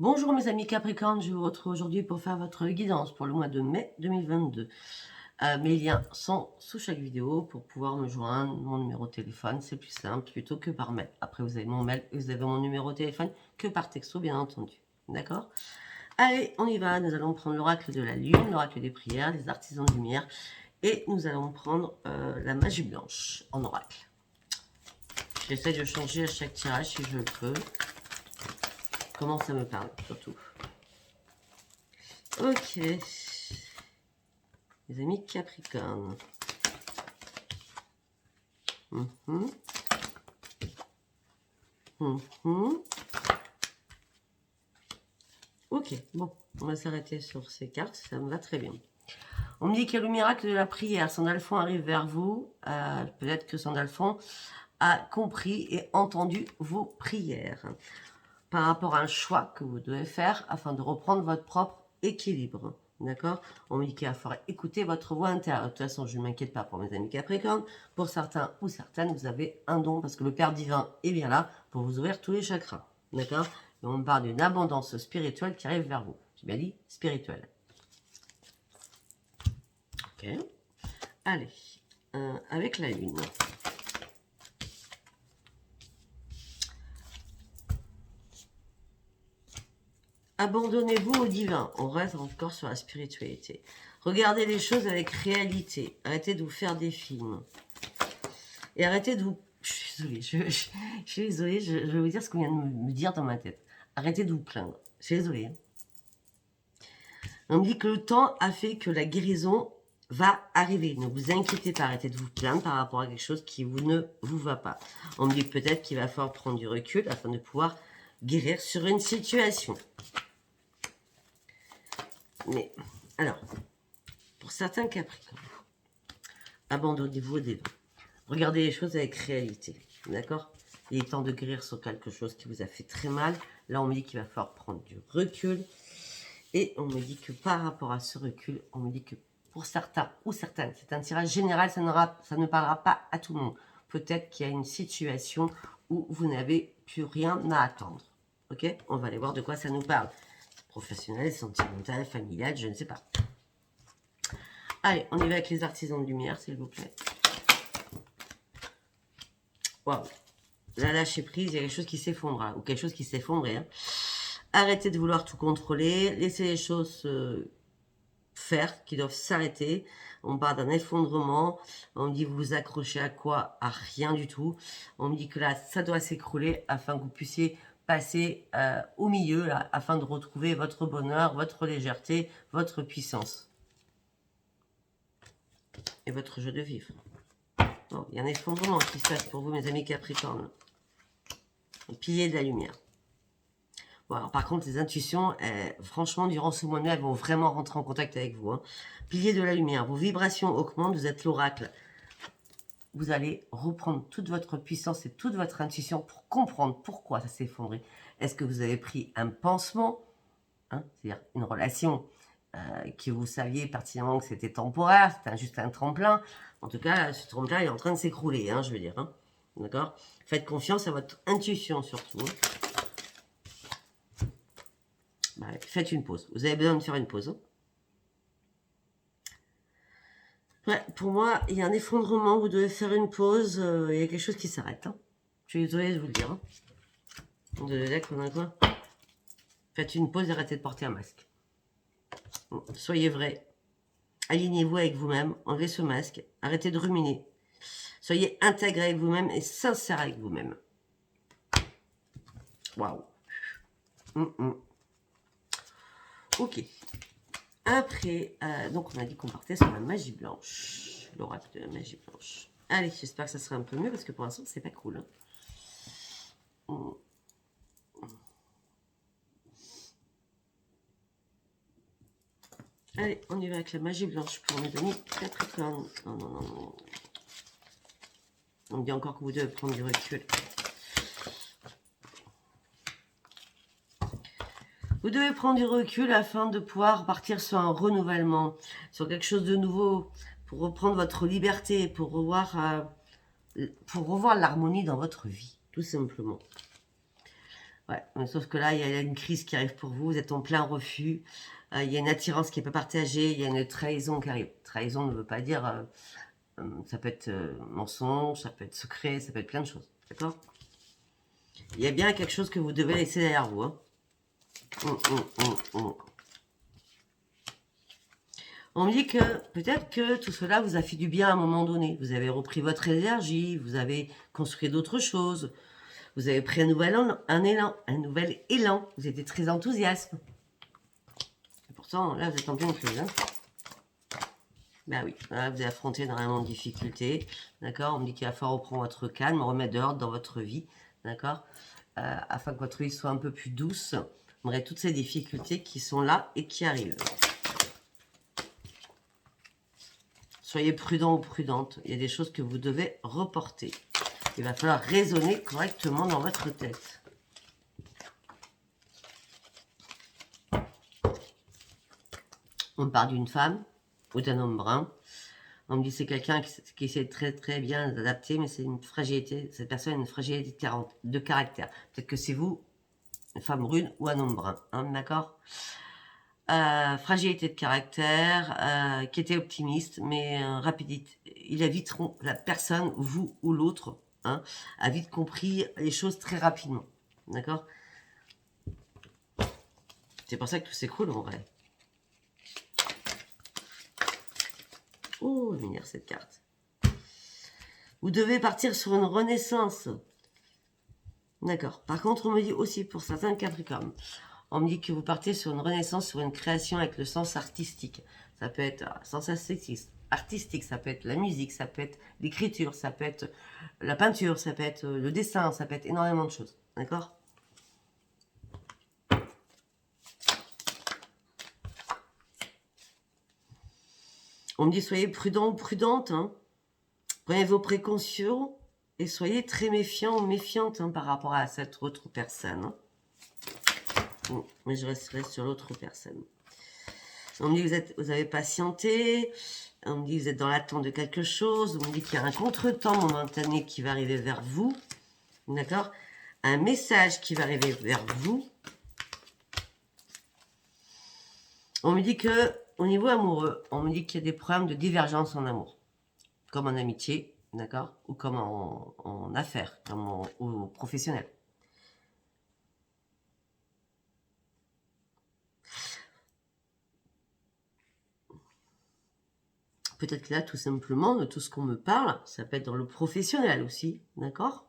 Bonjour mes amis Capricorne, je vous retrouve aujourd'hui pour faire votre guidance pour le mois de mai 2022. Mes liens sont sous chaque vidéo pour pouvoir me joindre, mon numéro de téléphone, c'est plus simple plutôt que par mail. Après vous avez mon mail et vous avez mon numéro de téléphone que par texto bien entendu. D'accord? Allez, on y va, nous allons prendre l'oracle de la lune, l'oracle des prières, des artisans de lumière et nous allons prendre la magie blanche en oracle. J'essaie de changer à chaque tirage si je le peux. Comment ça me parle surtout. Ok. Les amis Capricorne. Ok, bon, on va s'arrêter sur ces cartes, ça me va très bien. On me dit qu'il y a le miracle de la prière. Sandalphon arrive vers vous. Peut-être que Sandalphon a compris et entendu vos prières par rapport à un choix que vous devez faire afin de reprendre votre propre équilibre. D'accord? On me dit qu'il va falloir écouter votre voix intérieure. De toute façon, je ne m'inquiète pas pour mes amis Capricorne. Pour certains ou certaines, vous avez un don parce que le Père divin est bien là pour vous ouvrir tous les chakras. D'accord? Et on me parle d'une abondance spirituelle qui arrive vers vous. J'ai bien dit spirituelle. Ok. Allez. Avec la lune. Abandonnez-vous au divin. On reste encore sur la spiritualité. Regardez les choses avec réalité. Arrêtez de vous faire des films. Et arrêtez de vous... Je suis désolée, je suis désolée, je vais vous dire ce qu'on vient de me dire dans ma tête. Arrêtez de vous plaindre. Je suis désolée. On me dit que le temps a fait que la guérison va arriver. Ne vous inquiétez pas, arrêtez de vous plaindre par rapport à quelque chose qui ne vous va pas. On me dit peut-être qu'il va falloir prendre du recul afin de pouvoir guérir sur une situation. Mais, alors, pour certains Capricornes, abandonnez-vous au débat. Regardez les choses avec réalité, d'accord? Il est temps de guérir sur quelque chose qui vous a fait très mal. Là, on me dit qu'il va falloir prendre du recul. Et on me dit que par rapport à ce recul, on me dit que pour certains ou certaines, c'est un tirage général, ça ne parlera pas à tout le monde. Peut-être qu'il y a une situation où vous n'avez plus rien à attendre. Ok? On va aller voir de quoi ça nous parle. Professionnel, sentimental, familial, je ne sais pas. Allez, on y va avec les artisans de lumière, s'il vous plaît. Waouh. Là, lâchez prise, il y a quelque chose qui s'effondra, ou quelque chose qui s'effondrait. Hein. Arrêtez de vouloir tout contrôler, laissez les choses faire, qui doivent s'arrêter. On parle d'un effondrement, on me dit vous vous accrochez à quoi? À rien du tout. On me dit que là, ça doit s'écrouler afin que vous puissiez passer au milieu, là, afin de retrouver votre bonheur, votre légèreté, votre puissance. Et votre jeu de vivre. Bon, il y a un effondrement qui se passe pour vous, mes amis Capricorne. Un pilier de la lumière. Bon, alors, par contre, les intuitions, franchement, durant ce mois de mai, elles vont vraiment rentrer en contact avec vous. Hein. Pilier de la lumière, vos vibrations augmentent, vous êtes l'oracle. Vous allez reprendre toute votre puissance et toute votre intuition pour comprendre pourquoi ça s'est effondré. Est-ce que vous avez pris un pansement, hein, c'est-à-dire une relation que vous saviez pertinemment que c'était temporaire, c'était juste un tremplin. En tout cas, ce tremplin est en train de s'écrouler, hein, je veux dire. Hein. D'accord? Faites confiance à votre intuition surtout. Hein. Bah, faites une pause. Vous avez besoin de faire une pause. Hein. Ouais, pour moi, il y a un effondrement. Vous devez faire une pause. Il y a quelque chose qui s'arrête. Hein. Je suis désolée de vous le dire. Hein. Quoi. Faites une pause et arrêtez de porter un masque. Bon, soyez vrai. Alignez-vous avec vous-même. Enlevez ce masque. Arrêtez de ruminer. Soyez intègre avec vous-même et sincère avec vous-même. Waouh. Ok. Après, donc on a dit qu'on partait sur la magie blanche. L'oracle de la magie blanche. Allez, j'espère que ça sera un peu mieux parce que pour l'instant, c'est pas cool. Hein. Allez, on y va avec la magie blanche pour mes amis Capricorne. Non, non, non, non. On me dit encore que vous devez prendre du recul. Vous devez prendre du recul afin de pouvoir partir sur un renouvellement, sur quelque chose de nouveau, pour reprendre votre liberté, pour revoir l'harmonie dans votre vie, tout simplement. Ouais, mais sauf que là, il y a une crise qui arrive pour vous, vous êtes en plein refus, il y a une attirance qui n'est pas partagée, il y a une trahison qui arrive. Trahison ne veut pas dire, ça peut être mensonge, ça peut être secret, ça peut être plein de choses, d'accord? Il y a bien quelque chose que vous devez laisser derrière vous. Hein. On me dit que peut-être que tout cela vous a fait du bien à un moment donné. Vous avez repris votre énergie, vous avez construit d'autres choses, vous avez pris un nouvel élan. Vous étiez très enthousiaste. Et pourtant, là, vous êtes en pleine crise. Hein. Ben oui, là, vous avez affronté énormément de difficultés. D'accord? On me dit qu'il va falloir reprendre votre calme, remettre de l'ordre dans votre vie. D'accord? Afin que votre vie soit un peu plus douce, malgré toutes ces difficultés qui sont là et qui arrivent. Soyez prudent ou prudente. Il y a des choses que vous devez reporter. Il va falloir raisonner correctement dans votre tête. On parle d'une femme ou d'un homme brun. On me dit que c'est quelqu'un qui essaie très très bien d'adapter, mais c'est une fragilité. Cette personne a une fragilité de caractère. Peut-être que c'est vous, une femme brune ou un homme brun. Hein, d'accord? Fragilité de caractère, qui était optimiste, mais rapidité. Il a vite, la personne, vous ou l'autre, hein, a vite compris les choses très rapidement. D'accord? C'est pour ça que tout s'écroule en vrai. Oh, venir cette carte. Vous devez partir sur une renaissance. D'accord. Par contre, on me dit aussi pour certains Capricornes, on me dit que vous partez sur une renaissance, sur une création avec le sens artistique. Ça peut être sens artistique, ça peut être la musique, ça peut être l'écriture, ça peut être la peinture, ça peut être le dessin, ça peut être énormément de choses. D'accord? On me dit soyez prudent ou prudente. Hein. Prenez vos précautions et soyez très méfiant ou méfiante hein, par rapport à cette autre personne. Hein. Bon, mais je resterai sur l'autre personne. On me dit que vous avez patienté. On me dit que vous êtes dans l'attente de quelque chose. On me dit qu'il y a un contretemps momentané qui va arriver vers vous. D'accord? Un message qui va arriver vers vous. On me dit que, au niveau amoureux, on me dit qu'il y a des problèmes de divergence en amour. Comme en amitié, d'accord? Ou comme en affaires, comme au professionnel. Peut-être que là, tout simplement, de tout ce qu'on me parle, ça peut être dans le professionnel aussi, d'accord?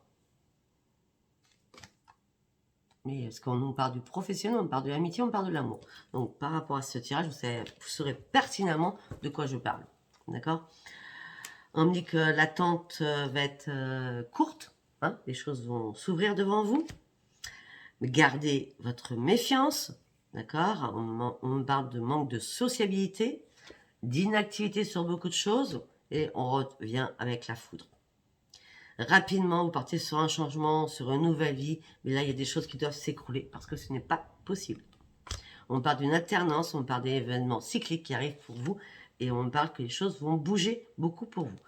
Mais est-ce qu'on nous parle du professionnel, on parle de l'amitié, on parle de l'amour. Donc, par rapport à ce tirage, vous saurez pertinemment de quoi je parle, d'accord? On me dit que l'attente va être courte, hein, les choses vont s'ouvrir devant vous. Gardez votre méfiance, d'accord? On me parle de manque de sociabilité, d'inactivité sur beaucoup de choses, et on revient avec la foudre. Rapidement, vous partez sur un changement, sur une nouvelle vie, mais là, il y a des choses qui doivent s'écrouler, parce que ce n'est pas possible. On parle d'une alternance, on parle d'événements cycliques qui arrivent pour vous, et on me parle que les choses vont bouger beaucoup pour vous.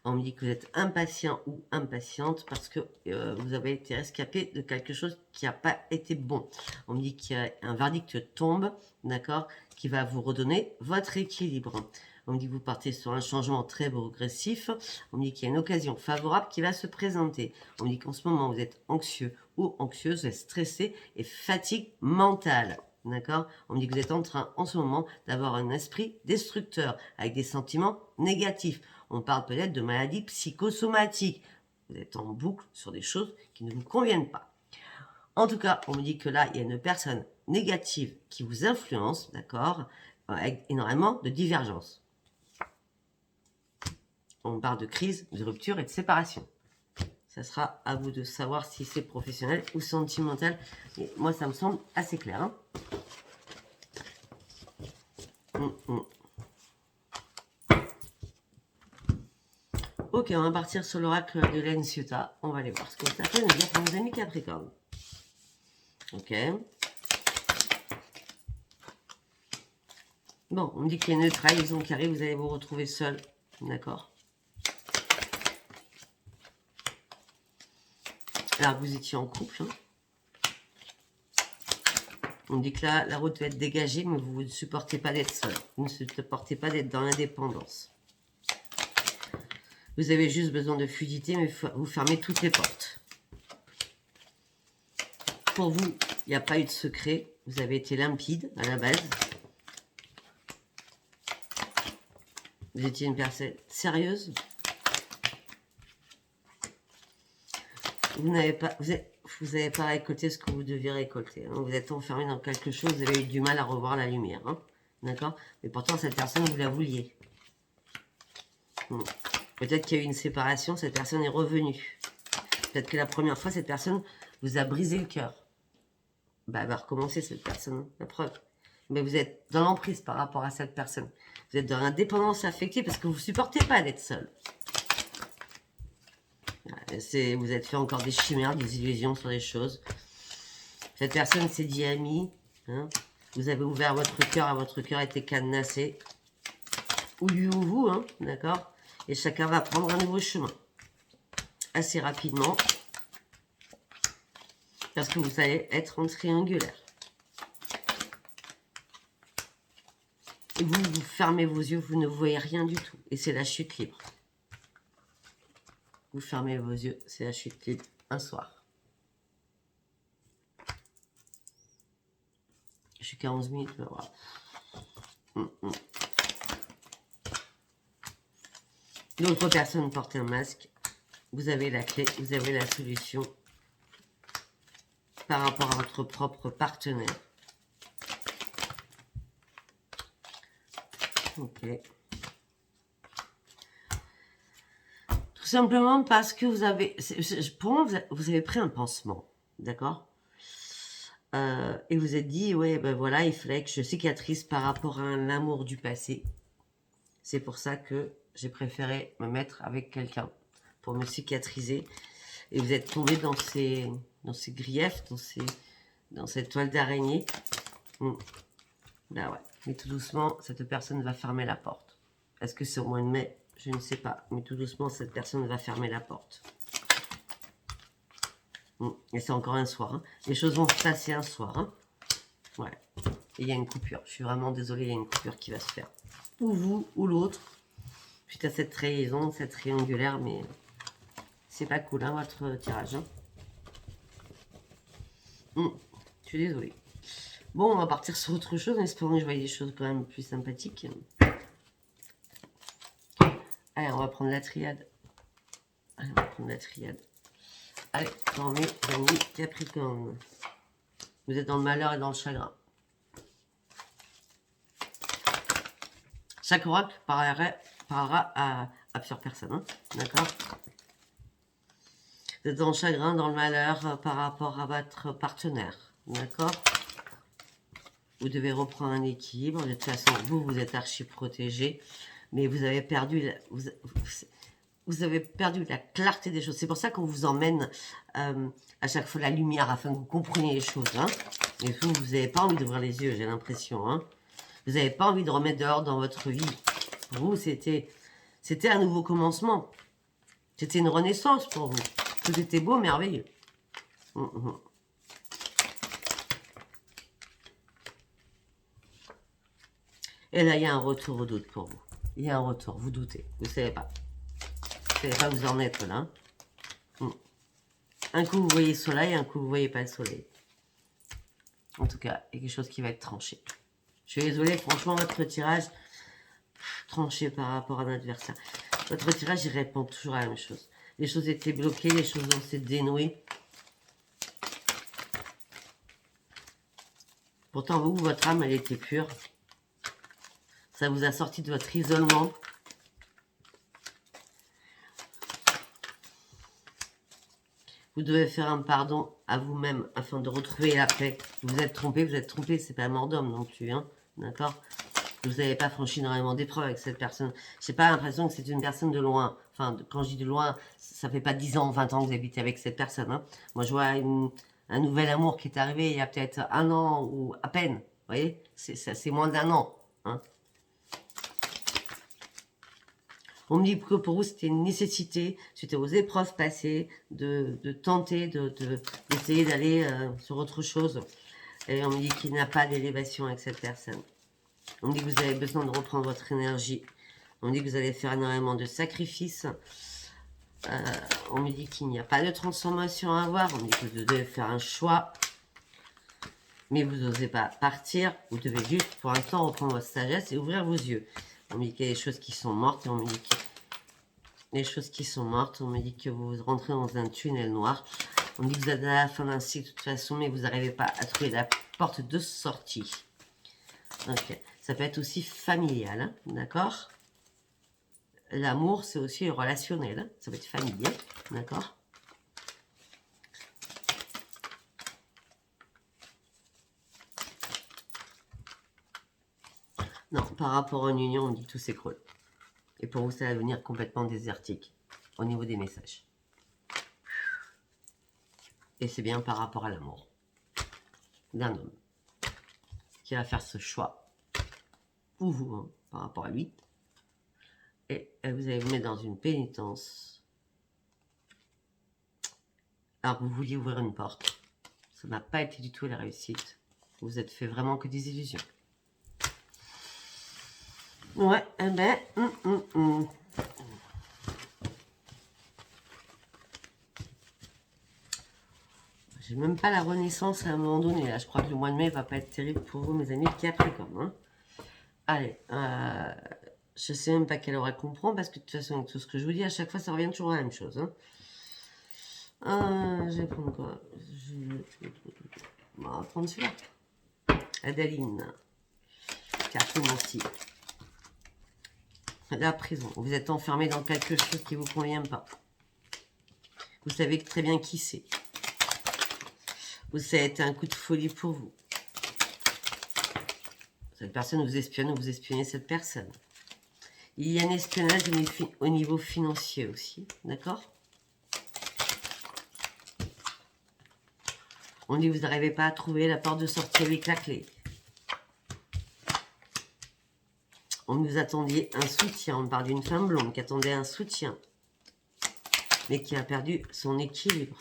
On me dit que vous êtes impatient ou impatiente parce que vous avez été rescapé de quelque chose qui n'a pas été bon. On me dit qu'il y a un verdict tombe, d'accord, qui va vous redonner votre équilibre. On me dit que vous partez sur un changement très progressif. On me dit qu'il y a une occasion favorable qui va se présenter. On me dit qu'en ce moment, vous êtes anxieux ou anxieuse, vous êtes stressé et fatigue mentale. D'accord? On me dit que vous êtes en train, en ce moment, d'avoir un esprit destructeur, avec des sentiments négatifs. On parle peut-être de maladies psychosomatiques. Vous êtes en boucle sur des choses qui ne vous conviennent pas. En tout cas, on me dit que là, il y a une personne négative qui vous influence, d'accord, avec énormément de divergences. On parle de crise, de rupture et de séparation. Ça sera à vous de savoir si c'est professionnel ou sentimental. Et moi, ça me semble assez clair. Hein. Ok, on va partir sur l'oracle de l'Ansiota. On va aller voir ce que ça peut nous dire pour nos amis Capricorne. Ok. Bon, on me dit qu'il y a une trahison qui arrive, vous allez vous retrouver seul. D'accord. Alors, vous étiez en couple. Hein. On dit que là, la route va être dégagée, mais vous ne supportez pas d'être seul. Vous ne supportez pas d'être dans l'indépendance. Vous avez juste besoin de fluidité, mais vous fermez toutes les portes. Pour vous, il n'y a pas eu de secret. Vous avez été limpide à la base. Vous étiez une personne sérieuse. Vous n'avez pas, vous avez pas récolté ce que vous deviez récolter. Hein. Vous êtes enfermé dans quelque chose, vous avez eu du mal à revoir la lumière. Hein. D'accord? Mais pourtant, cette personne, vous la vouliez. Peut-être qu'il y a eu une séparation, cette personne est revenue. Peut-être que la première fois, cette personne vous a brisé le cœur. Bah, elle va recommencer, cette personne, la preuve. Mais vous êtes dans l'emprise par rapport à cette personne. Vous êtes dans l'indépendance affective parce que vous ne supportez pas d'être seul. Vous êtes fait encore des chimères, des illusions sur les choses. Cette personne s'est dit amie. Hein. Vous avez ouvert votre cœur était cadenassé. Ou lui ou vous, hein, d'accord? Et chacun va prendre un nouveau chemin. Assez rapidement. Parce que vous allez être en triangulaire. Et vous fermez vos yeux, vous ne voyez rien du tout. Et c'est la chute libre. Vous fermez vos yeux, c'est la chute libre un soir. Je suis qu'à 11 minutes, mais voilà. L'autre personne porte un masque. Vous avez la clé, vous avez la solution par rapport à votre propre partenaire. Ok. Tout simplement parce que vous avez... Pour moi, vous avez pris un pansement. D'accord? Et vous êtes dit, ouais, ben voilà, il fallait que je cicatrise par rapport à un amour du passé. C'est pour ça que j'ai préféré me mettre avec quelqu'un pour me cicatriser. Et vous êtes tombé dans ces griefs, dans cette toile d'araignée. Là, ouais. Mais tout doucement, cette personne va fermer la porte. Est-ce que c'est au mois de mai? Je ne sais pas. Mais tout doucement, cette personne va fermer la porte. Et c'est encore un soir. Hein. Les choses vont se passer un soir. Hein. Ouais. Et il y a une coupure. Je suis vraiment désolée, il y a une coupure qui va se faire. Ou vous, ou l'autre. Suite à cette trahison, cette triangulaire, mais c'est pas cool, hein, votre tirage. Hein. Je suis désolée. Bon, on va partir sur autre chose, en espérant que je voyais des choses quand même plus sympathiques. Allez, on va prendre la triade. Allez, on va prendre la triade. Allez, dans mes amis Capricorne. Vous êtes dans le malheur et dans le chagrin. Chaque oracle parlera à plusieurs personnes. Hein, d'accord? Vous êtes dans le chagrin, dans le malheur par rapport à votre partenaire. D'accord? Vous devez reprendre un équilibre. De toute façon, vous êtes archi protégé. Mais vous avez perdu... Vous avez perdu la clarté des choses. C'est pour ça qu'on vous emmène à chaque fois la lumière afin que vous compreniez les choses. Hein. Et vous n'avez pas envie d'ouvrir les yeux, j'ai l'impression. Hein. Vous n'avez pas envie de remettre dehors dans votre vie. Pour vous, c'était un nouveau commencement. C'était une renaissance pour vous. Tout était beau, merveilleux. Et là, il y a un retour au doute pour vous. Il y a un retour, vous doutez. Vous ne savez pas. Vous ne savez pas où vous en êtes là. Un coup, vous voyez le soleil, un coup, vous ne voyez pas le soleil. En tout cas, il y a quelque chose qui va être tranché. Je suis désolée, franchement, votre tirage, tranché par rapport à l'adversaire. Votre tirage, il répond toujours à la même chose. Les choses étaient bloquées, les choses ont s'est dénouées. Pourtant, vous, votre âme, elle était pure. Ça vous a sorti de votre isolement. Vous devez faire un pardon à vous-même afin de retrouver la paix. Vous êtes trompé, c'est pas un mort d'homme non plus, hein, d'accord? Vous n'avez pas franchi énormément d'épreuves avec cette personne. Je n'ai pas l'impression que c'est une personne de loin. Enfin, quand je dis de loin, ça fait pas 10 ans, 20 ans que vous habitez avec cette personne. Hein. Moi, je vois un nouvel amour qui est arrivé il y a peut-être 1 an ou à peine. Vous voyez, c'est moins d'1 an. Hein. On me dit que pour vous, c'était une nécessité, suite aux épreuves passées, de tenter, d'essayer d'aller sur autre chose. Et on me dit qu'il n'a pas d'élévation avec cette personne. On me dit que vous avez besoin de reprendre votre énergie. On me dit que vous allez faire énormément de sacrifices. On me dit qu'il n'y a pas de transformation à avoir. On me dit que vous devez faire un choix. Mais vous n'osez pas partir. Vous devez juste, pour l'instant, reprendre votre sagesse et ouvrir vos yeux. On me dit qu'il y a des choses qui sont mortes. Et on me dit que les choses qui sont mortes. On me dit que vous rentrez dans un tunnel noir. On me dit que vous êtes à la fin d'un cycle de toute façon, mais vous n'arrivez pas à trouver la porte de sortie. Ok. Ça peut être aussi familial, hein, d'accord? L'amour, c'est aussi relationnel. Hein, ça peut être familial, d'accord? Non, par rapport à une union, on dit que tout s'écroule. Et pour vous, ça va devenir complètement désertique au niveau des messages. Et c'est bien par rapport à l'amour d'un homme qui va faire ce choix pour vous, hein, par rapport à lui. Et vous allez vous mettre dans une pénitence. Alors que vous vouliez ouvrir une porte. Ça n'a pas été du tout la réussite. Vous êtes fait vraiment que des illusions. Ouais, eh ben... J'ai même pas la renaissance à un moment donné. Là, je crois que le mois de mai va pas être terrible pour vous, mes amis Capricorne. Hein. Allez, je sais même pas quelle heure elle comprend, parce que de toute façon, avec tout ce que je vous dis, à chaque fois, ça revient toujours à la même chose. Hein. Je vais prendre quoi? On va prendre celui-là. Adeline. Cartomancie. La prison. Vous êtes enfermé dans quelque chose qui ne vous convient pas. Vous savez très bien qui c'est. Ça a été un coup de folie pour vous. Cette personne vous espionne ou vous espionnez cette personne. Il y a un espionnage au niveau financier aussi. D'accord? On dit que vous n'arrivez pas à trouver la porte de sortie avec la clé. On nous attendait un soutien. On parle d'une femme blonde qui attendait un soutien. Mais qui a perdu son équilibre.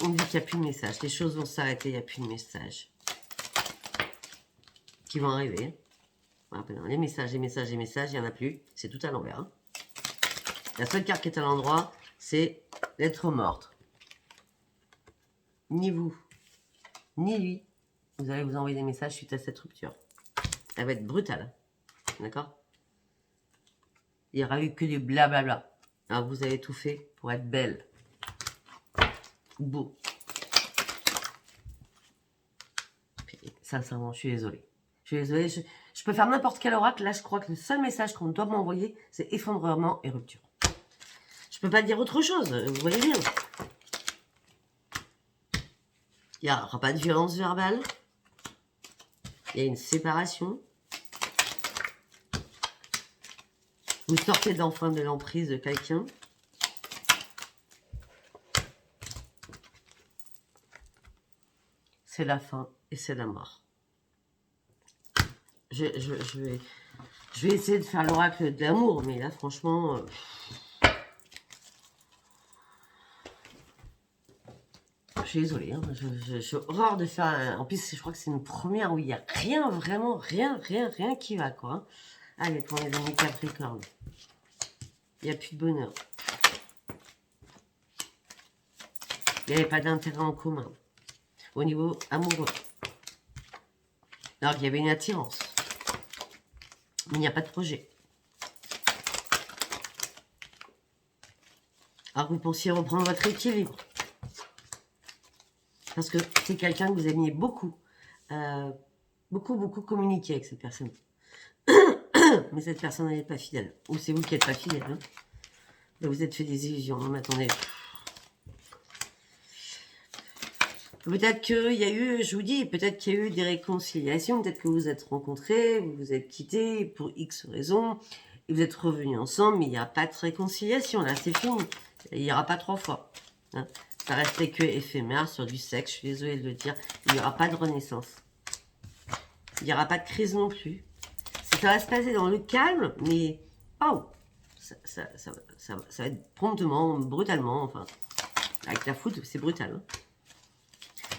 On dit qu'il n'y a plus de message. Les choses vont s'arrêter, il n'y a plus de message. Qui vont arriver. Les messages, il n'y en a plus. C'est tout à l'envers. Hein. La seule carte qui est à l'endroit, c'est l'être morte. Ni vous, ni lui, vous allez vous envoyer des messages suite à cette rupture. Elle va être brutale. D'accord? Il n'y aura eu que du blablabla. Alors vous avez tout fait pour être belle. Beau. Sincèrement, je suis désolée. Je peux faire n'importe quel oracle. Là, je crois que le seul message qu'on doit m'envoyer, c'est effondrement et rupture. Je peux pas dire autre chose. Vous voyez bien. Il n'y aura pas de violence verbale. Il y a une séparation. Vous sortez d'enfin de l'emprise de quelqu'un. C'est la fin et c'est la mort. Je vais essayer de faire l'oracle de l'amour, mais là, franchement... je suis désolée, hein, j'ai horreur de faire... En plus, je crois que c'est une première où il n'y a rien, vraiment, rien qui va, quoi. Hein. Allez, pour les amis Capricorne. Il n'y a plus de bonheur. Il n'y avait pas d'intérêt en commun. Au niveau amoureux. Alors qu'il y avait une attirance. Mais il n'y a pas de projet. Alors vous pensiez reprendre votre équilibre. Parce que c'est quelqu'un que vous aimiez beaucoup. Beaucoup communiquer avec cette personne. Mais cette personne n'est pas fidèle. Ou c'est vous qui n'êtes pas fidèle. Hein. Vous êtes fait des illusions. Non, mais attendez. Peut-être qu'il y a eu, je vous dis, peut-être qu'il y a eu des réconciliations. Peut-être que vous vous êtes rencontrés, vous vous êtes quittés pour X raisons. Et vous êtes revenus ensemble, mais il n'y a pas de réconciliation. Là, c'est fini. Il n'y aura pas 3 fois. Hein. Ça restait que éphémère sur du sexe. Je suis désolée de le dire. Il n'y aura pas de renaissance. Il n'y aura pas de crise non plus. Ça va se passer dans le calme, mais oh, ça va être promptement, brutalement, enfin, avec la foudre, c'est brutal. Hein.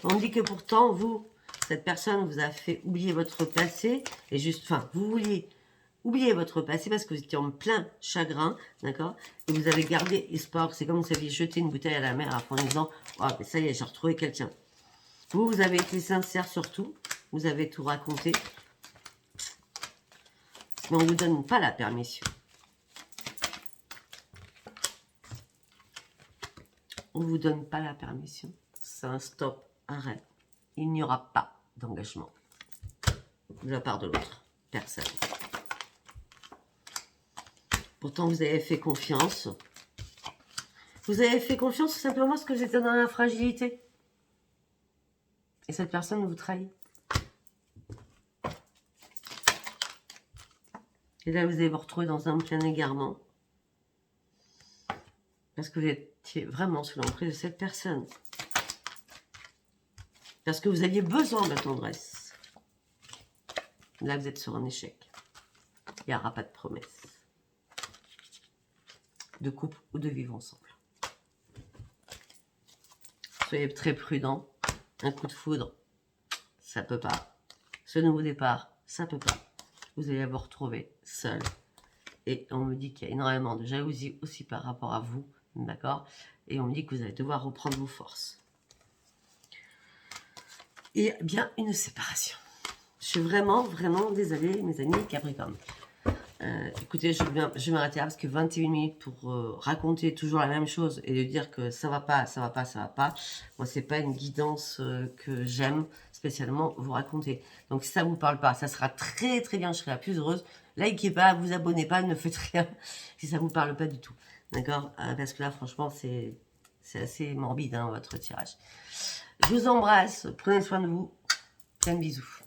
On dit que pourtant, vous, cette personne vous a fait oublier votre passé, et juste, enfin, vous vouliez oublier votre passé parce que vous étiez en plein chagrin, d'accord? Et vous avez gardé espoir, c'est comme si vous aviez jeté une bouteille à la mer en disant, oh, mais ça y est, j'ai retrouvé quelqu'un. Vous avez été sincère surtout, vous avez tout raconté, mais on ne vous donne pas la permission. On ne vous donne pas la permission. C'est un stop, arrêt. Il n'y aura pas d'engagement de la part de l'autre personne. Pourtant, vous avez fait confiance. Vous avez fait confiance tout simplement parce que vous étiez dans la fragilité. Et cette personne vous trahit. Et là, vous allez vous retrouver dans un plein égarement. Parce que vous étiez vraiment sous l'emprise de cette personne. Parce que vous aviez besoin de tendresse. Là, vous êtes sur un échec. Il n'y aura pas de promesse. De couple ou de vivre ensemble. Soyez très prudents. Un coup de foudre, ça peut pas. Ce nouveau départ, ça peut pas. Vous allez vous retrouver seul. Et on me dit qu'il y a énormément de jalousie aussi par rapport à vous. D'accord? Et on me dit que vous allez devoir reprendre vos forces. Et bien une séparation. Je suis vraiment, vraiment désolée, mes amis Capricorne. Écoutez, je vais m'arrêter là parce que 21 minutes pour raconter toujours la même chose et de dire que ça va pas, ça va pas, ça va pas. Moi, c'est pas une guidance que j'aime spécialement vous raconter. Donc, si ça vous parle pas, ça sera très très bien, je serai la plus heureuse. Likez pas, vous abonnez pas, ne faites rien si ça vous parle pas du tout. D'accord? Parce que là, franchement, c'est assez morbide, hein, votre tirage. Je vous embrasse, prenez soin de vous. Plein de bisous.